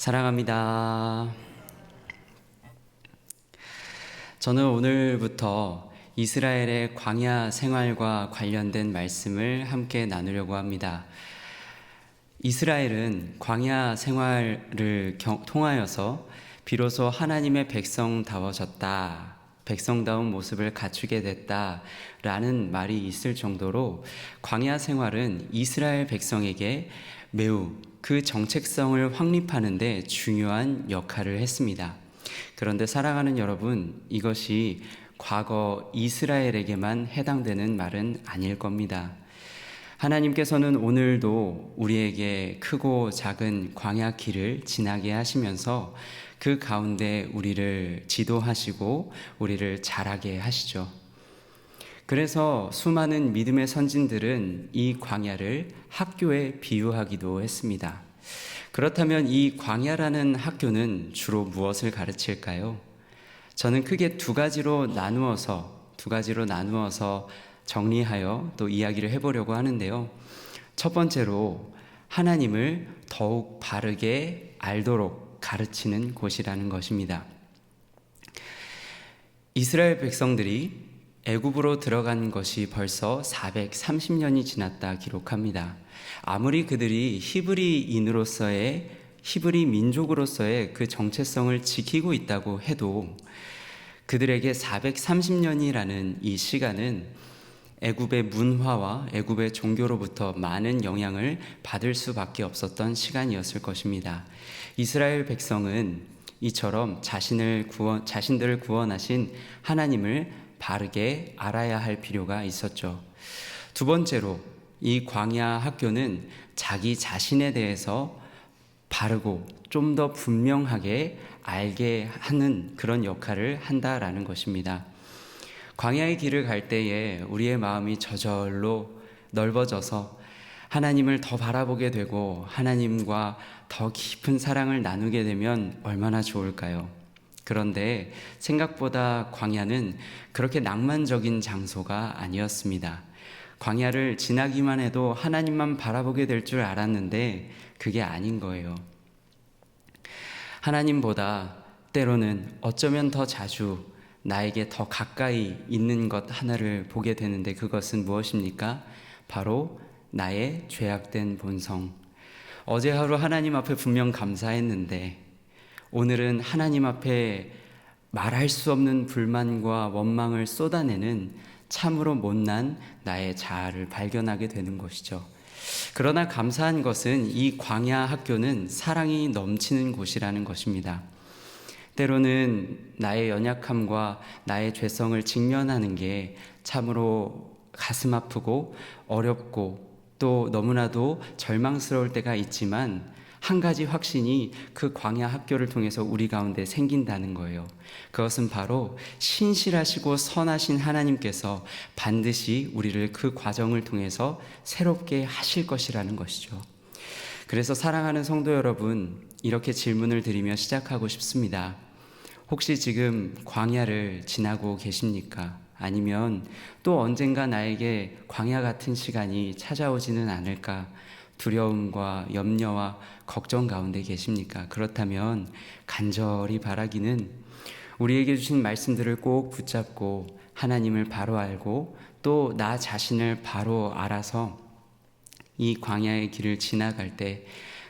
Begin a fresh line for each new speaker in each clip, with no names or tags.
사랑합니다. 저는 오늘부터 이스라엘의 광야 생활과 관련된 말씀을 함께 나누려고 합니다. 이스라엘은 광야 생활을 통하여서 비로소 하나님의 백성다워졌다, 백성다운 모습을 갖추게 됐다라는 말이 있을 정도로 광야 생활은 이스라엘 백성에게 매우 그 정체성을 확립하는 데 중요한 역할을 했습니다. 그런데 사랑하는 여러분, 이것이 과거 이스라엘에게만 해당되는 말은 아닐 겁니다. 하나님께서는 오늘도 우리에게 크고 작은 광야 길을 지나게 하시면서 그 가운데 우리를 지도하시고 우리를 자라게 하시죠. 그래서 수많은 믿음의 선진들은 이 광야를 학교에 비유하기도 했습니다. 그렇다면 이 광야라는 학교는 주로 무엇을 가르칠까요? 저는 크게 두 가지로 나누어서 정리하여 또 이야기를 해보려고 하는데요. 첫 번째로 하나님을 더욱 바르게 알도록 가르치는 곳이라는 것입니다. 이스라엘 백성들이 애굽으로 들어간 것이 벌써 430년이 지났다 기록합니다. 아무리 그들이 히브리 민족으로서의 그 정체성을 지키고 있다고 해도 그들에게 430년이라는 이 시간은 애굽의 문화와 애굽의 종교로부터 많은 영향을 받을 수밖에 없었던 시간이었을 것입니다. 이스라엘 백성은 이처럼 자신들을 구원하신 하나님을 바르게 알아야 할 필요가 있었죠. 두 번째로 이 광야 학교는 자기 자신에 대해서 바르고 좀 더 분명하게 알게 하는 그런 역할을 한다라는 것입니다. 광야의 길을 갈 때에 우리의 마음이 저절로 넓어져서 하나님을 더 바라보게 되고 하나님과 더 깊은 사랑을 나누게 되면 얼마나 좋을까요? 그런데 생각보다 광야는 그렇게 낭만적인 장소가 아니었습니다. 광야를 지나기만 해도 하나님만 바라보게 될 줄 알았는데 그게 아닌 거예요. 하나님보다 때로는 어쩌면 더 자주 나에게 더 가까이 있는 것 하나를 보게 되는데 그것은 무엇입니까? 바로 나의 죄악된 본성. 어제 하루 하나님 앞에 분명 감사했는데 오늘은 하나님 앞에 말할 수 없는 불만과 원망을 쏟아내는 참으로 못난 나의 자아를 발견하게 되는 것이죠. 그러나 감사한 것은 이 광야 학교는 사랑이 넘치는 곳이라는 것입니다. 때로는 나의 연약함과 나의 죄성을 직면하는 게 참으로 가슴 아프고 어렵고 또 너무나도 절망스러울 때가 있지만 한 가지 확신이 그 광야 학교를 통해서 우리 가운데 생긴다는 거예요. 그것은 바로 신실하시고 선하신 하나님께서 반드시 우리를 그 과정을 통해서 새롭게 하실 것이라는 것이죠. 그래서 사랑하는 성도 여러분, 이렇게 질문을 드리며 시작하고 싶습니다. 혹시 지금 광야를 지나고 계십니까? 아니면 또 언젠가 나에게 광야 같은 시간이 찾아오지는 않을까? 두려움과 염려와 걱정 가운데 계십니까? 그렇다면 간절히 바라기는 우리에게 주신 말씀들을 꼭 붙잡고 하나님을 바로 알고 또 나 자신을 바로 알아서 이 광야의 길을 지나갈 때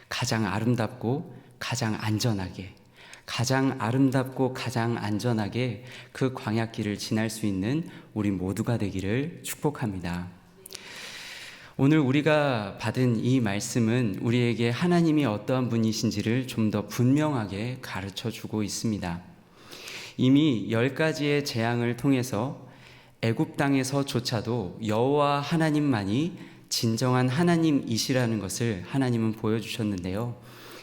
가장 아름답고 가장 안전하게 그 광야길을 지날 수 있는 우리 모두가 되기를 축복합니다. 오늘 우리가 받은 이 말씀은 우리에게 하나님이 어떠한 분이신지를 좀 더 분명하게 가르쳐주고 있습니다. 이미 10가지의 재앙을 통해서 애굽 땅에서조차도 여호와 하나님만이 진정한 하나님이시라는 것을 하나님은 보여주셨는데요.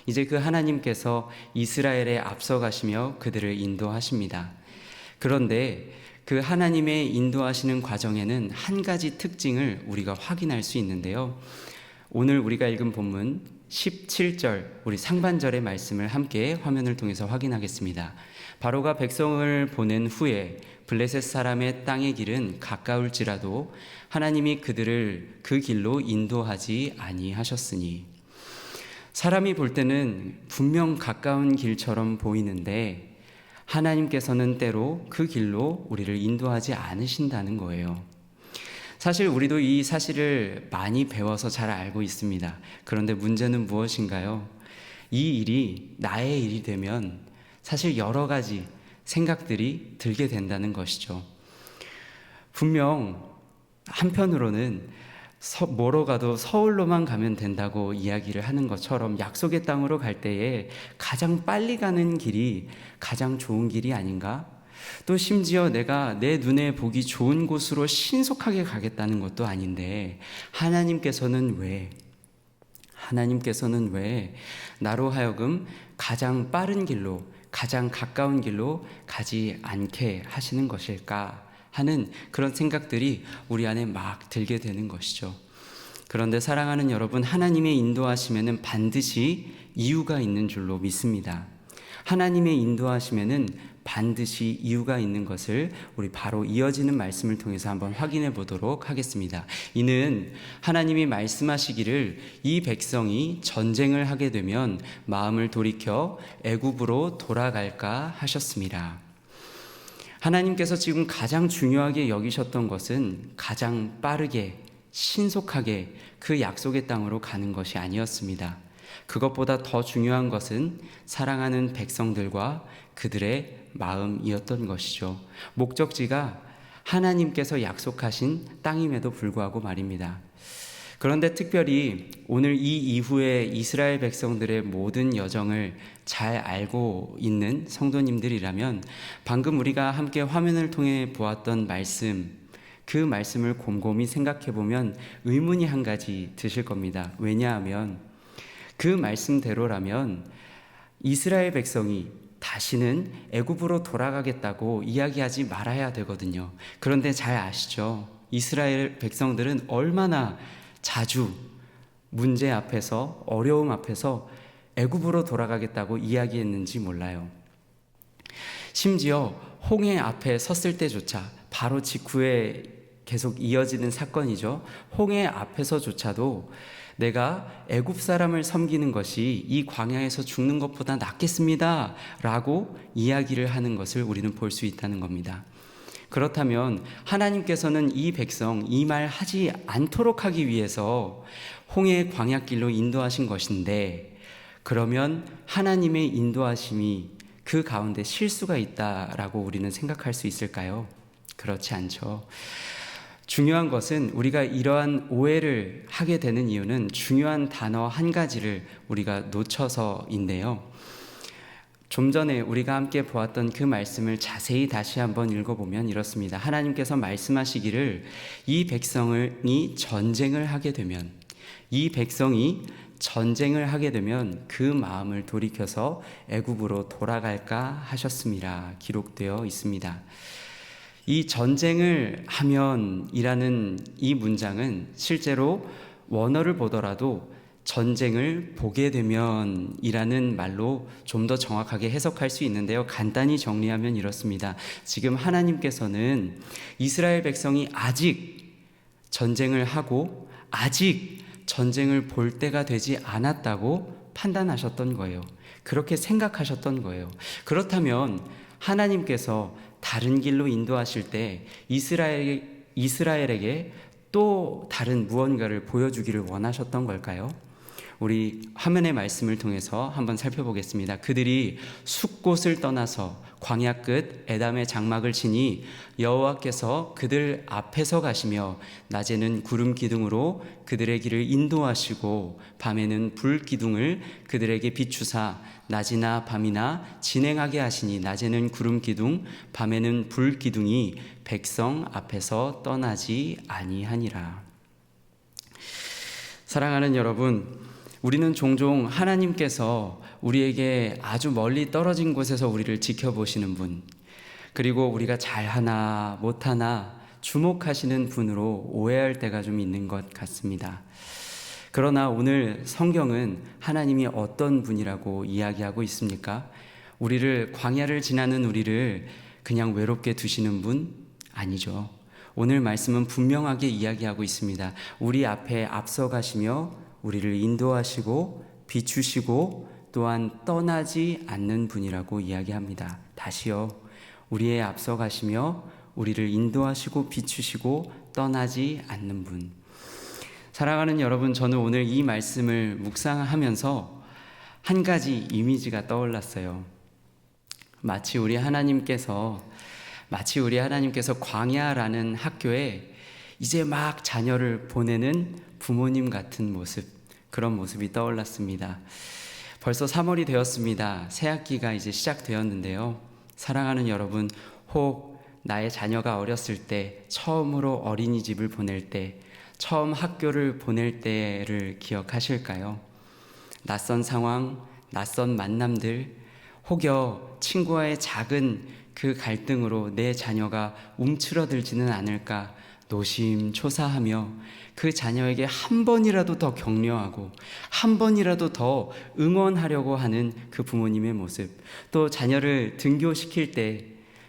이제 그 하나님께서 이스라엘에 앞서가시며 그들을 인도하십니다. 그런데 그 하나님의 인도하시는 과정에는 한 가지 특징을 우리가 확인할 수 있는데요. 오늘 우리가 읽은 본문 17절 우리 상반절의 말씀을 함께 화면을 통해서 확인하겠습니다. 바로가 백성을 보낸 후에 블레셋 사람의 땅의 길은 가까울지라도 하나님이 그들을 그 길로 인도하지 아니하셨으니. 사람이 볼 때는 분명 가까운 길처럼 보이는데 하나님께서는 때로 그 길로 우리를 인도하지 않으신다는 거예요. 사실 우리도 이 사실을 많이 배워서 잘 알고 있습니다. 그런데 문제는 무엇인가요? 이 일이 나의 일이 되면 사실 여러 가지 생각들이 들게 된다는 것이죠. 분명 한편으로는 뭐로 가도 서울로만 가면 된다고 이야기를 하는 것처럼 약속의 땅으로 갈 때에 가장 빨리 가는 길이 가장 좋은 길이 아닌가? 또 심지어 내가 내 눈에 보기 좋은 곳으로 신속하게 가겠다는 것도 아닌데 하나님께서는 왜 나로 하여금 가장 빠른 길로, 가장 가까운 길로 가지 않게 하시는 것일까 하는 그런 생각들이 우리 안에 막 들게 되는 것이죠. 그런데 사랑하는 여러분, 하나님의 인도하심에는 반드시 이유가 있는 줄로 믿습니다. 하나님의 인도하심에는 반드시 이유가 있는 것을 우리 바로 이어지는 말씀을 통해서 한번 확인해 보도록 하겠습니다. 이는 하나님이 말씀하시기를 이 백성이 전쟁을 하게 되면 마음을 돌이켜 애굽으로 돌아갈까 하셨습니다. 하나님께서 지금 가장 중요하게 여기셨던 것은 가장 빠르게 신속하게 그 약속의 땅으로 가는 것이 아니었습니다. 그것보다 더 중요한 것은 사랑하는 백성들과 그들의 마음이었던 것이죠. 목적지가 하나님께서 약속하신 땅임에도 불구하고 말입니다. 그런데 특별히 오늘 이 이후에 이스라엘 백성들의 모든 여정을 잘 알고 있는 성도님들이라면 방금 우리가 함께 화면을 통해 보았던 말씀, 그 말씀을 곰곰이 생각해 보면 의문이 한 가지 드실 겁니다. 왜냐하면 그 말씀대로라면 이스라엘 백성이 다시는 애굽으로 돌아가겠다고 이야기하지 말아야 되거든요. 그런데 잘 아시죠? 이스라엘 백성들은 얼마나 자주 문제 앞에서, 어려움 앞에서 애굽으로 돌아가겠다고 이야기했는지 몰라요. 심지어 홍해 앞에 섰을 때조차, 바로 직후에 계속 이어지는 사건이죠. 홍해 앞에서조차도 내가 애굽 사람을 섬기는 것이 이 광야에서 죽는 것보다 낫겠습니다 라고 이야기를 하는 것을 우리는 볼 수 있다는 겁니다. 그렇다면 하나님께서는 이 백성 이 말 하지 않도록 하기 위해서 홍해의 광야길로 인도하신 것인데, 그러면 하나님의 인도하심이 그 가운데 실수가 있다라고 우리는 생각할 수 있을까요? 그렇지 않죠. 중요한 것은 우리가 이러한 오해를 하게 되는 이유는 중요한 단어 한 가지를 우리가 놓쳐서인데요. 좀 전에 우리가 함께 보았던 그 말씀을 자세히 다시 한번 읽어보면 이렇습니다. 하나님께서 말씀하시기를 이 백성이 전쟁을 하게 되면 그 마음을 돌이켜서 애굽으로 돌아갈까 하셨습니다. 기록되어 있습니다. 이 전쟁을 하면이라는 이 문장은 실제로 원어를 보더라도 전쟁을 보게 되면이라는 말로 좀 더 정확하게 해석할 수 있는데요. 간단히 정리하면 이렇습니다. 지금 하나님께서는 이스라엘 백성이 아직 전쟁을 하고 아직 전쟁을 볼 때가 되지 않았다고 판단하셨던 거예요. 그렇게 생각하셨던 거예요. 그렇다면 하나님께서 다른 길로 인도하실 때 이스라엘에게 또 다른 무언가를 보여주기를 원하셨던 걸까요? 우리 화면의 말씀을 통해서 한번 살펴보겠습니다. 그들이 숲곳을 떠나서 광야 끝 에담의 장막을 치니 여호와께서 그들 앞에서 가시며 낮에는 구름 기둥으로 그들의 길을 인도하시고 밤에는 불 기둥을 그들에게 비추사 낮이나 밤이나 진행하게 하시니 낮에는 구름 기둥 밤에는 불 기둥이 백성 앞에서 떠나지 아니하니라. 사랑하는 여러분, 우리는 종종 하나님께서 우리에게 아주 멀리 떨어진 곳에서 우리를 지켜보시는 분, 그리고 우리가 잘하나 못하나 주목하시는 분으로 오해할 때가 좀 있는 것 같습니다. 그러나 오늘 성경은 하나님이 어떤 분이라고 이야기하고 있습니까? 우리를, 광야를 지나는 우리를 그냥 외롭게 두시는 분? 아니죠. 오늘 말씀은 분명하게 이야기하고 있습니다. 우리 앞에 앞서가시며 우리를 인도하시고 비추시고 또한 떠나지 않는 분이라고 이야기합니다. 다시요. 우리의 앞서 가시며 우리를 인도하시고 비추시고 떠나지 않는 분. 사랑하는 여러분, 저는 오늘 이 말씀을 묵상하면서 한 가지 이미지가 떠올랐어요. 마치 우리 하나님께서 광야라는 학교에 이제 막 자녀를 보내는 부모님 같은 모습, 그런 모습이 떠올랐습니다. 벌써 3월이 되었습니다. 새학기가 이제 시작되었는데요. 사랑하는 여러분, 혹 나의 자녀가 어렸을 때 처음으로 어린이집을 보낼 때, 처음 학교를 보낼 때를 기억하실까요? 낯선 상황, 낯선 만남들, 혹여 친구와의 작은 그 갈등으로 내 자녀가 움츠러들지는 않을까 노심초사하며 그 자녀에게 한 번이라도 더 격려하고 한 번이라도 더 응원하려고 하는 그 부모님의 모습, 또 자녀를 등교시킬 때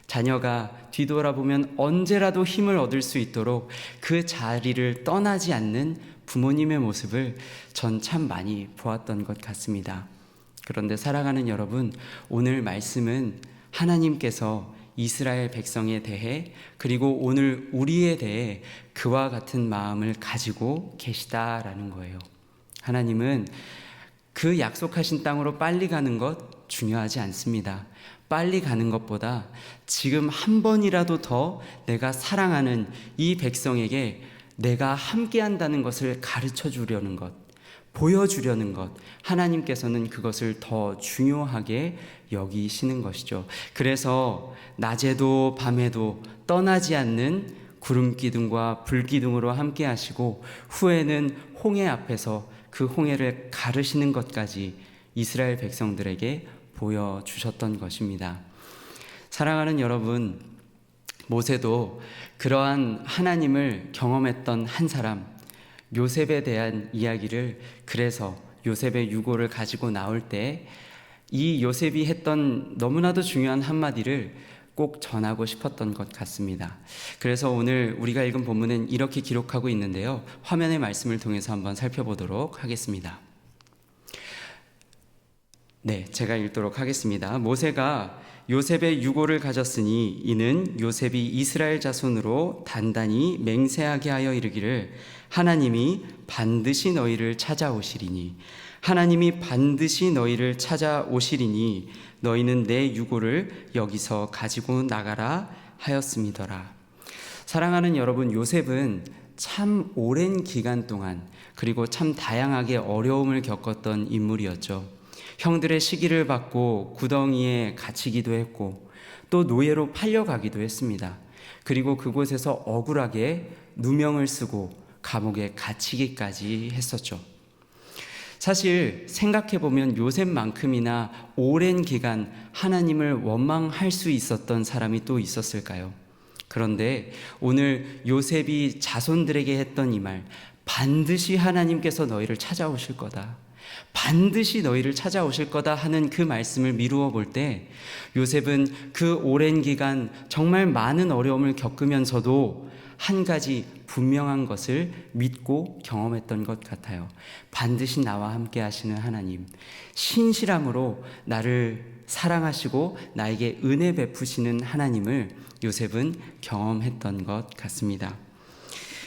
자녀가 뒤돌아보면 언제라도 힘을 얻을 수 있도록 그 자리를 떠나지 않는 부모님의 모습을 전 참 많이 보았던 것 같습니다. 그런데 사랑하는 여러분, 오늘 말씀은 하나님께서 이스라엘 백성에 대해, 그리고 오늘 우리에 대해 그와 같은 마음을 가지고 계시다라는 거예요. 하나님은 그 약속하신 땅으로 빨리 가는 것 중요하지 않습니다. 빨리 가는 것보다 지금 한 번이라도 더 내가 사랑하는 이 백성에게 내가 함께 한다는 것을 가르쳐 주려는 것, 보여주려는 것, 하나님께서는 그것을 더 중요하게 여기시는 것이죠. 그래서 낮에도 밤에도 떠나지 않는 구름기둥과 불기둥으로 함께 하시고 후에는 홍해 앞에서 그 홍해를 가르시는 것까지 이스라엘 백성들에게 보여주셨던 것입니다. 사랑하는 여러분, 모세도 그러한 하나님을 경험했던 한 사람, 요셉에 대한 이야기를, 그래서 요셉의 유고를 가지고 나올 때 이 요셉이 했던 너무나도 중요한 한마디를 꼭 전하고 싶었던 것 같습니다. 그래서 오늘 우리가 읽은 본문은 이렇게 기록하고 있는데요. 화면의 말씀을 통해서 한번 살펴보도록 하겠습니다. 네, 제가 읽도록 하겠습니다. 모세가 요셉의 유고를 가졌으니 이는 요셉이 이스라엘 자손으로 단단히 맹세하게 하여 이르기를 하나님이 반드시 너희를 찾아오시리니 하나님이 반드시 너희를 찾아오시리니 너희는 내 유고를 여기서 가지고 나가라 하였음이더라. 사랑하는 여러분, 요셉은 참 오랜 기간 동안 그리고 참 다양하게 어려움을 겪었던 인물이었죠. 형들의 시기를 받고 구덩이에 갇히기도 했고 또 노예로 팔려가기도 했습니다. 그리고 그곳에서 억울하게 누명을 쓰고 감옥에 갇히기까지 했었죠. 사실 생각해보면 요셉만큼이나 오랜 기간 하나님을 원망할 수 있었던 사람이 또 있었을까요? 그런데 오늘 요셉이 자손들에게 했던 이 말, 반드시 하나님께서 너희를 찾아오실 거다, 반드시 너희를 찾아오실 거다 하는 그 말씀을 미루어 볼 때 요셉은 그 오랜 기간 정말 많은 어려움을 겪으면서도 한 가지 분명한 것을 믿고 경험했던 것 같아요. 반드시 나와 함께 하시는 하나님, 신실함으로 나를 사랑하시고 나에게 은혜 베푸시는 하나님을 요셉은 경험했던 것 같습니다.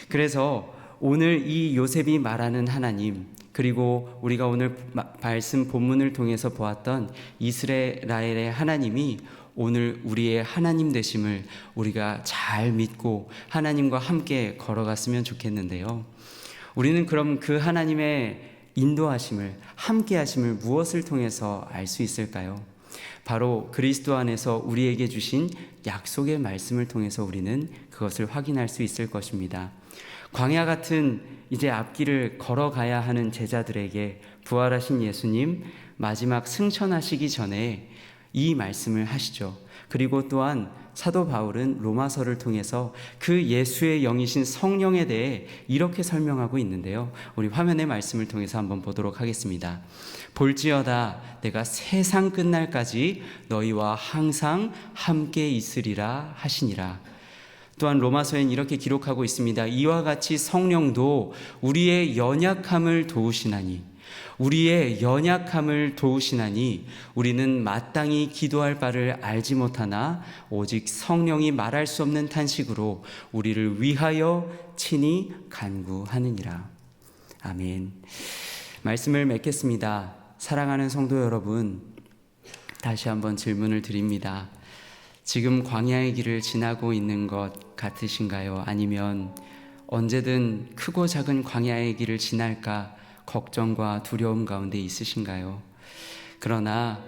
그래서 오늘 이 요셉이 말하는 하나님, 그리고 우리가 오늘 말씀 본문을 통해서 보았던 이스라엘의 하나님이 오늘 우리의 하나님 되심을 우리가 잘 믿고 하나님과 함께 걸어갔으면 좋겠는데요. 우리는 그럼 그 하나님의 인도하심을, 함께 하심을 무엇을 통해서 알 수 있을까요? 바로 그리스도 안에서 우리에게 주신 약속의 말씀을 통해서 우리는 그것을 확인할 수 있을 것입니다. 광야 같은 이제 앞길을 걸어가야 하는 제자들에게 부활하신 예수님 마지막 승천하시기 전에 이 말씀을 하시죠. 그리고 또한 사도 바울은 로마서를 통해서 그 예수의 영이신 성령에 대해 이렇게 설명하고 있는데요. 우리 화면의 말씀을 통해서 한번 보도록 하겠습니다. 볼지어다 내가 세상 끝날까지 너희와 항상 함께 있으리라 하시니라. 또한 로마서엔 이렇게 기록하고 있습니다. 이와 같이 성령도 우리의 연약함을 도우시나니 우리의 연약함을 도우시나니 우리는 마땅히 기도할 바를 알지 못하나 오직 성령이 말할 수 없는 탄식으로 우리를 위하여 친히 간구하느니라. 아멘. 말씀을 맺겠습니다. 사랑하는 성도 여러분, 다시 한번 질문을 드립니다. 지금 광야의 길을 지나고 있는 것 같으신가요? 아니면 언제든 크고 작은 광야의 길을 지날까 걱정과 두려움 가운데 있으신가요? 그러나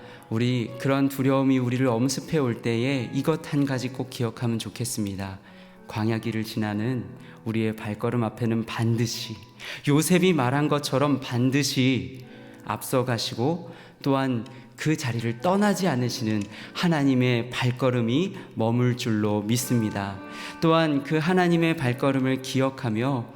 그런 두려움이 우리를 엄습해 올 때에 이것 한 가지 꼭 기억하면 좋겠습니다. 광야 길을 지나는 우리의 발걸음 앞에는 반드시 요셉이 말한 것처럼 반드시 앞서가시고 또한 그 자리를 떠나지 않으시는 하나님의 발걸음이 머물 줄로 믿습니다. 또한 그 하나님의 발걸음을 기억하며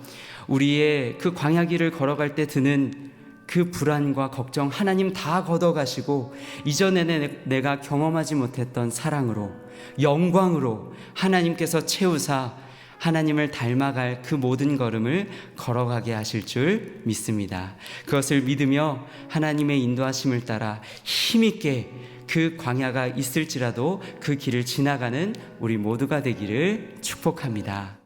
우리의 그 광야 길을 걸어갈 때 드는 그 불안과 걱정 하나님 다 걷어가시고 이전에는 내가 경험하지 못했던 사랑으로 영광으로 하나님께서 채우사 하나님을 닮아갈 그 모든 걸음을 걸어가게 하실 줄 믿습니다. 그것을 믿으며 하나님의 인도하심을 따라 힘있게 그 광야가 있을지라도 그 길을 지나가는 우리 모두가 되기를 축복합니다.